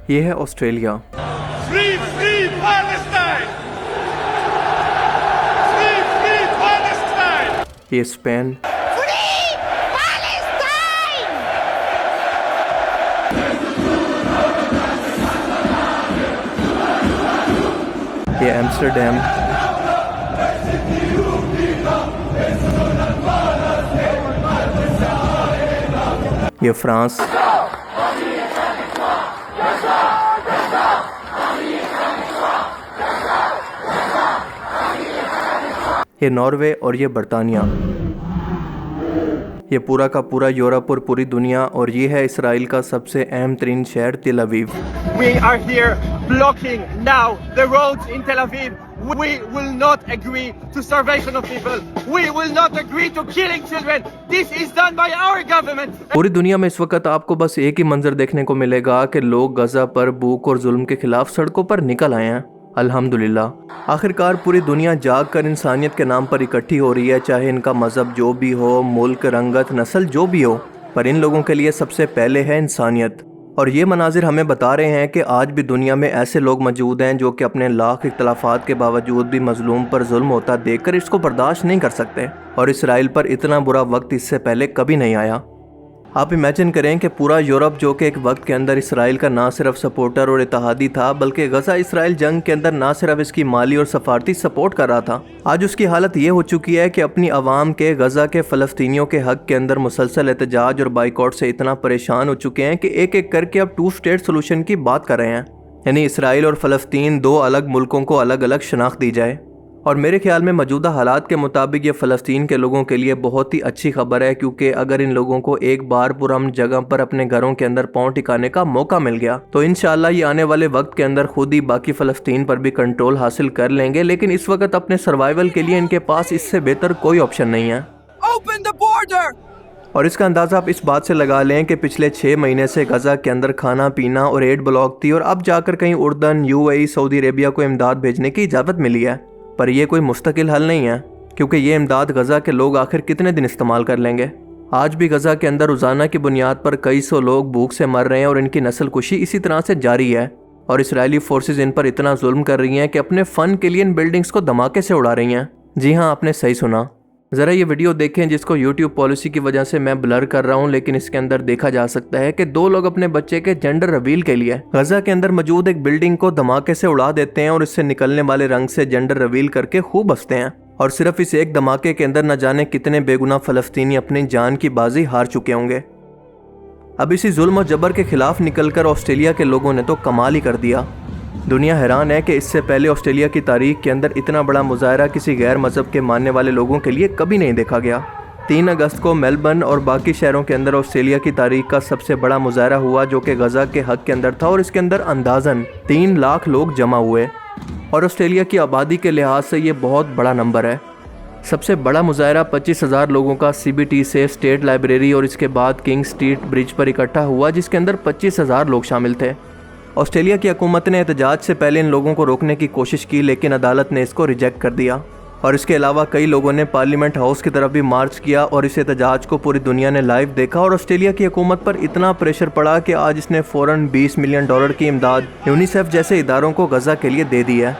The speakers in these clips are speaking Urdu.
یہ ہے Australia, Free, free Palestine! Free, free Palestine! یہ اسپین، یہ ایمسٹرڈیم، یہ فرانس، یہ ناروے اور یہ برطانیہ، یہ پورا کا پورا یورپ اور پوری دنیا، اور یہ ہے اسرائیل کا سب سے اہم ترین شہر تل اویو۔ We are here blocking now the roads in Tel Aviv. We will not agree to starvation of people. We will not agree to killing children. This is done by our government. پوری دنیا میں اس وقت آپ کو بس ایک ہی منظر دیکھنے کو ملے گا کہ لوگ غزہ پر بھوک اور ظلم کے خلاف سڑکوں پر نکل آئے ہیں۔ الحمدللہ آخرکار پوری دنیا جاگ کر انسانیت کے نام پر اکٹھی ہو رہی ہے، چاہے ان کا مذہب جو بھی ہو، ملک، رنگت، نسل جو بھی ہو، پر ان لوگوں کے لیے سب سے پہلے ہے انسانیت۔ اور یہ مناظر ہمیں بتا رہے ہیں کہ آج بھی دنیا میں ایسے لوگ موجود ہیں جو کہ اپنے لاکھ اختلافات کے باوجود بھی مظلوم پر ظلم ہوتا دیکھ کر اس کو برداشت نہیں کر سکتے، اور اسرائیل پر اتنا برا وقت اس سے پہلے کبھی نہیں آیا۔ آپ امیجن کریں کہ پورا یورپ جو کہ ایک وقت کے اندر اسرائیل کا نہ صرف سپورٹر اور اتحادی تھا، بلکہ غزہ اسرائیل جنگ کے اندر نہ صرف اس کی مالی اور سفارتی سپورٹ کر رہا تھا، آج اس کی حالت یہ ہو چکی ہے کہ اپنی عوام کے غزہ کے فلسطینیوں کے حق کے اندر مسلسل احتجاج اور بائیکاٹ سے اتنا پریشان ہو چکے ہیں کہ ایک ایک کر کے اب 2 اسٹیٹ سولوشن کی بات کر رہے ہیں، یعنی اسرائیل اور فلسطین 2 الگ ملکوں کو الگ الگ شناخت دی جائے۔ اور میرے خیال میں موجودہ حالات کے مطابق یہ فلسطین کے لوگوں کے لیے بہت ہی اچھی خبر ہے، کیونکہ اگر ان لوگوں کو ایک بار پرامن جگہ پر اپنے گھروں کے اندر پاؤں ٹکانے کا موقع مل گیا تو انشاءاللہ یہ آنے والے وقت کے اندر خود ہی باقی فلسطین پر بھی کنٹرول حاصل کر لیں گے، لیکن اس وقت اپنے سروائیول کے لیے ان کے پاس اس سے بہتر کوئی آپشن نہیں ہے۔ Open the border! اور اس کا اندازہ آپ اس بات سے لگا لیں کہ پچھلے 6 مہینے سے غزہ کے اندر کھانا پینا اور ایڈ بلاک تھی، اور اب جا کر کہیں اردن، UAE، سعودی عربیہ کو امداد بھیجنے کی اجازت ملی ہے، پر یہ کوئی مستقل حل نہیں ہے، کیونکہ یہ امداد غزہ کے لوگ آخر کتنے دن استعمال کر لیں گے۔ آج بھی غزہ کے اندر روزانہ کی بنیاد پر کئی سو لوگ بھوک سے مر رہے ہیں، اور ان کی نسل کشی اسی طرح سے جاری ہے، اور اسرائیلی فورسز ان پر اتنا ظلم کر رہی ہیں کہ اپنے فن کے لیے ان بلڈنگز کو دھماکے سے اڑا رہی ہیں۔ جی ہاں، آپ نے صحیح سنا، ذرا یہ ویڈیو دیکھیں جس کو یوٹیوب پالیسی کی وجہ سے میں بلر کر رہا ہوں، لیکن اس کے اندر دیکھا جا سکتا ہے کہ 2 لوگ اپنے بچے کے جینڈر ریویل کے لیے غزہ کے اندر موجود ایک بلڈنگ کو دھماکے سے اڑا دیتے ہیں، اور اس سے نکلنے والے رنگ سے جینڈر ریویل کر کے خوب ہنستے ہیں، اور صرف اس ایک دھماکے کے اندر نہ جانے کتنے بے گناہ فلسطینی اپنی جان کی بازی ہار چکے ہوں گے۔ اب اسی ظلم و جبر کے خلاف نکل کر آسٹریلیا کے لوگوں نے تو کمال ہی کر دیا۔ دنیا حیران ہے کہ اس سے پہلے آسٹریلیا کی تاریخ کے اندر اتنا بڑا مظاہرہ کسی غیر مذہب کے ماننے والے لوگوں کے لیے کبھی نہیں دیکھا گیا۔ 3 اگست کو میلبرن اور باقی شہروں کے اندر آسٹریلیا کی تاریخ کا سب سے بڑا مظاہرہ ہوا، جو کہ غزہ کے حق کے اندر تھا، اور اس کے اندر اندازاً 3 لاکھ لوگ جمع ہوئے، اور آسٹریلیا کی آبادی کے لحاظ سے یہ بہت بڑا نمبر ہے۔ سب سے بڑا مظاہرہ 25,000 لوگوں کا CBT سے اسٹیٹ لائبریری اور اس کے بعد کنگ اسٹریٹ برج پر اکٹھا ہوا، جس کے اندر 25,000 لوگ شامل تھے۔ آسٹریلیا کی حکومت نے احتجاج سے پہلے ان لوگوں کو روکنے کی کوشش کی، لیکن عدالت نے اس کو ریجیکٹ کر دیا، اور اس کے علاوہ کئی لوگوں نے پارلیمنٹ ہاؤس کی طرف بھی مارچ کیا، اور اس احتجاج کو پوری دنیا نے لائیو دیکھا، اور آسٹریلیا کی حکومت پر اتنا پریشر پڑا کہ آج اس نے فوراً $20 ملین کی امداد یونیسیف جیسے اداروں کو غزہ کے لیے دے دی ہے۔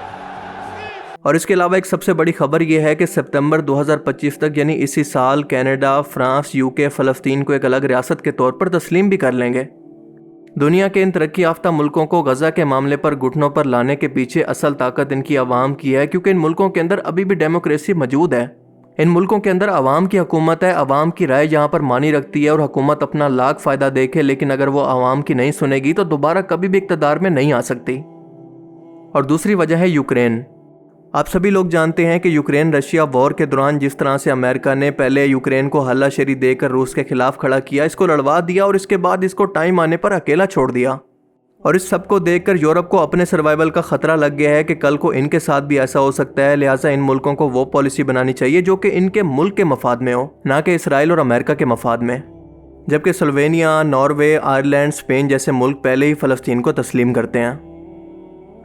اور اس کے علاوہ ایک سب سے بڑی خبر یہ ہے کہ سپتمبر 2025 تک، یعنی اسی سال، کینیڈا، فرانس، UK فلسطین کو ایک الگ ریاست کے طور پر تسلیم بھی کر لیں گے۔ دنیا کے ان ترقی یافتہ ملکوں کو غزہ کے معاملے پر گھٹنوں پر لانے کے پیچھے اصل طاقت ان کی عوام کی ہے، کیونکہ ان ملکوں کے اندر ابھی بھی ڈیموکریسی موجود ہے۔ ان ملکوں کے اندر عوام کی حکومت ہے، عوام کی رائے یہاں پر مانی رکھتی ہے، اور حکومت اپنا لاکھ فائدہ دیکھے لیکن اگر وہ عوام کی نہیں سنے گی تو دوبارہ کبھی بھی اقتدار میں نہیں آ سکتی۔ اور دوسری وجہ ہے یوکرین۔ آپ سبھی لوگ جانتے ہیں کہ یوکرین رشیا وار کے دوران جس طرح سے امریکہ نے پہلے یوکرین کو ہلہ شیری دے کر روس کے خلاف کھڑا کیا، اس کو لڑوا دیا، اور اس کے بعد اس کو ٹائم آنے پر اکیلا چھوڑ دیا، اور اس سب کو دیکھ کر یورپ کو اپنے سروائیول کا خطرہ لگ گیا ہے کہ کل کو ان کے ساتھ بھی ایسا ہو سکتا ہے، لہٰذا ان ملکوں کو وہ پالیسی بنانی چاہیے جو کہ ان کے ملک کے مفاد میں ہو، نہ کہ اسرائیل اور امریکہ کے مفاد میں۔ جبکہ سلوینیا، ناروے، آئرلینڈ، اسپین جیسے ملک پہلے ہی فلسطین کو تسلیم کرتے ہیں۔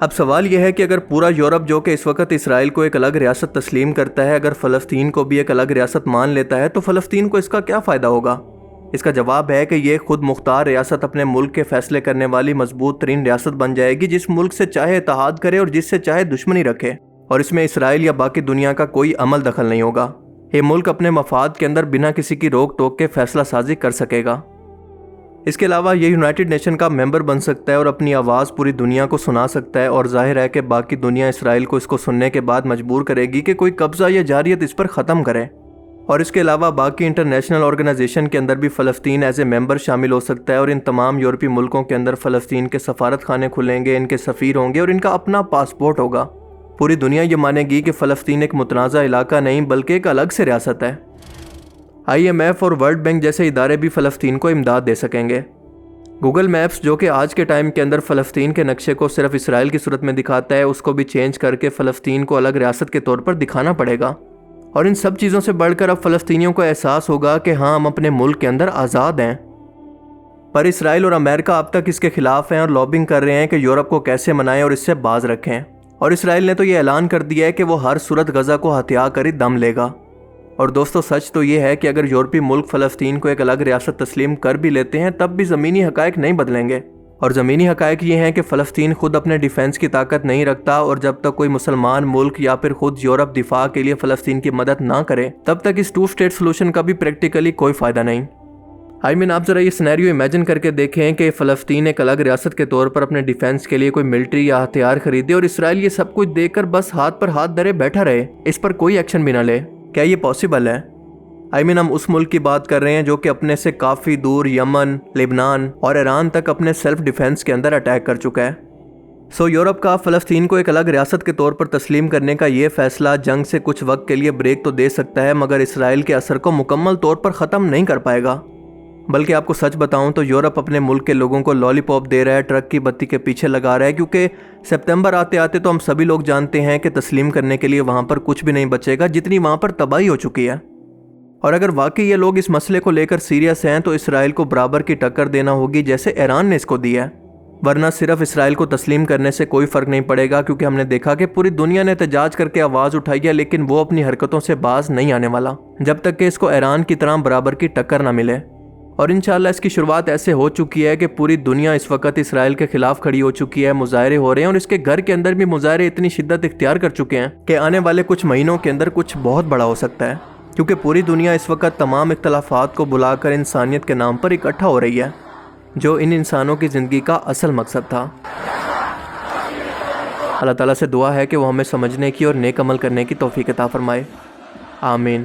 اب سوال یہ ہے کہ اگر پورا یورپ جو کہ اس وقت اسرائیل کو ایک الگ ریاست تسلیم کرتا ہے، اگر فلسطین کو بھی ایک الگ ریاست مان لیتا ہے تو فلسطین کو اس کا کیا فائدہ ہوگا؟ اس کا جواب ہے کہ یہ خود مختار ریاست اپنے ملک کے فیصلے کرنے والی مضبوط ترین ریاست بن جائے گی، جس ملک سے چاہے اتحاد کرے اور جس سے چاہے دشمنی رکھے، اور اس میں اسرائیل یا باقی دنیا کا کوئی عمل دخل نہیں ہوگا۔ یہ ملک اپنے مفاد کے اندر بنا کسی کی روک ٹوک کے فیصلہ سازی کر سکے گا۔ اس کے علاوہ یہ یونائٹڈ نیشن کا ممبر بن سکتا ہے اور اپنی آواز پوری دنیا کو سنا سکتا ہے، اور ظاہر ہے کہ باقی دنیا اسرائیل کو اس کو سننے کے بعد مجبور کرے گی کہ کوئی قبضہ یا جاریت اس پر ختم کرے۔ اور اس کے علاوہ باقی انٹرنیشنل آرگنائزیشن کے اندر بھی فلسطین ایز اے ممبر شامل ہو سکتا ہے، اور ان تمام یورپی ملکوں کے اندر فلسطین کے سفارت خانے کھلیں گے، ان کے سفیر ہوں گے اور ان کا اپنا پاسپورٹ ہوگا۔ پوری دنیا یہ مانے گی کہ فلسطین ایک متنازع علاقہ نہیں بلکہ ایک الگ سے ریاست ہے۔ IMF اور ورلڈ بینک جیسے ادارے بھی فلسطین کو امداد دے سکیں گے۔ گوگل میپس جو کہ آج کے ٹائم کے اندر فلسطین کے نقشے کو صرف اسرائیل کی صورت میں دکھاتا ہے، اس کو بھی چینج کر کے فلسطین کو الگ ریاست کے طور پر دکھانا پڑے گا۔ اور ان سب چیزوں سے بڑھ کر اب فلسطینیوں کو احساس ہوگا کہ ہاں ہم اپنے ملک کے اندر آزاد ہیں۔ پر اسرائیل اور امریکہ اب تک اس کے خلاف ہیں اور لابنگ کر رہے ہیں کہ یورپ کو کیسے منائیں اور اس سے باز رکھیں۔ اور اسرائیل نے تو یہ اعلان کر دیا ہے کہ وہ ہر صورت غزہ کو ہتھیا کر ہی دم لے گا۔ اور دوستو سچ تو یہ ہے کہ اگر یورپی ملک فلسطین کو ایک الگ ریاست تسلیم کر بھی لیتے ہیں تب بھی زمینی حقائق نہیں بدلیں گے، اور زمینی حقائق یہ ہیں کہ فلسطین خود اپنے ڈیفنس کی طاقت نہیں رکھتا، اور جب تک کوئی مسلمان ملک یا پھر خود یورپ دفاع کے لیے فلسطین کی مدد نہ کرے تب تک اس 2 اسٹیٹ سولوشن کا بھی پریکٹیکلی کوئی فائدہ نہیں۔ آپ ذرا یہ سینیریو امیجن کر کے دیکھیں کہ فلسطین ایک الگ ریاست کے طور پر اپنے ڈیفنس کے لیے کوئی ملٹری یا ہتھیار خریدے اور اسرائیل یہ سب کچھ دیکھ کر بس ہاتھ پر ہاتھ دھرے بیٹھا رہے، اس پر کوئی ایکشن بھی نہ لے۔ کیا یہ پاسبل ہے؟ ہم اس ملک کی بات کر رہے ہیں جو کہ اپنے سے کافی دور یمن، لبنان اور ایران تک اپنے سیلف ڈیفنس کے اندر اٹیک کر چکا ہے۔ یورپ کا فلسطین کو ایک الگ ریاست کے طور پر تسلیم کرنے کا یہ فیصلہ جنگ سے کچھ وقت کے لیے بریک تو دے سکتا ہے، مگر اسرائیل کے اثر کو مکمل طور پر ختم نہیں کر پائے گا۔ بلکہ آپ کو سچ بتاؤں تو یورپ اپنے ملک کے لوگوں کو لالی پاپ دے رہا ہے، ٹرک کی بتی کے پیچھے لگا رہا ہے، کیونکہ سپتمبر آتے آتے تو ہم سبھی لوگ جانتے ہیں کہ تسلیم کرنے کے لیے وہاں پر کچھ بھی نہیں بچے گا، جتنی وہاں پر تباہی ہو چکی ہے۔ اور اگر واقعی یہ لوگ اس مسئلے کو لے کر سیریس ہیں تو اسرائیل کو برابر کی ٹکر دینا ہوگی جیسے ایران نے اس کو دیا ہے، ورنہ صرف اسرائیل کو تسلیم کرنے سے کوئی فرق نہیں پڑے گا، کیونکہ ہم نے دیکھا کہ پوری دنیا نے احتجاج کر کے آواز اٹھائی ہے لیکن وہ اپنی حرکتوں سے باز نہیں آنے والا جب تک کہ اس کو ایران کی طرح برابر کی ٹکر نہ ملے۔ اور انشاءاللہ اس کی شروعات ایسے ہو چکی ہے کہ پوری دنیا اس وقت اسرائیل کے خلاف کھڑی ہو چکی ہے، مظاہرے ہو رہے ہیں، اور اس کے گھر کے اندر بھی مظاہرے اتنی شدت اختیار کر چکے ہیں کہ آنے والے کچھ مہینوں کے اندر کچھ بہت بڑا ہو سکتا ہے، کیونکہ پوری دنیا اس وقت تمام اختلافات کو بلا کر انسانیت کے نام پر اکٹھا ہو رہی ہے، جو ان انسانوں کی زندگی کا اصل مقصد تھا۔ اللہ تعالیٰ سے دعا ہے کہ وہ ہمیں سمجھنے کی اور نیک عمل کرنے کی توفیق عطا فرمائے، آمین۔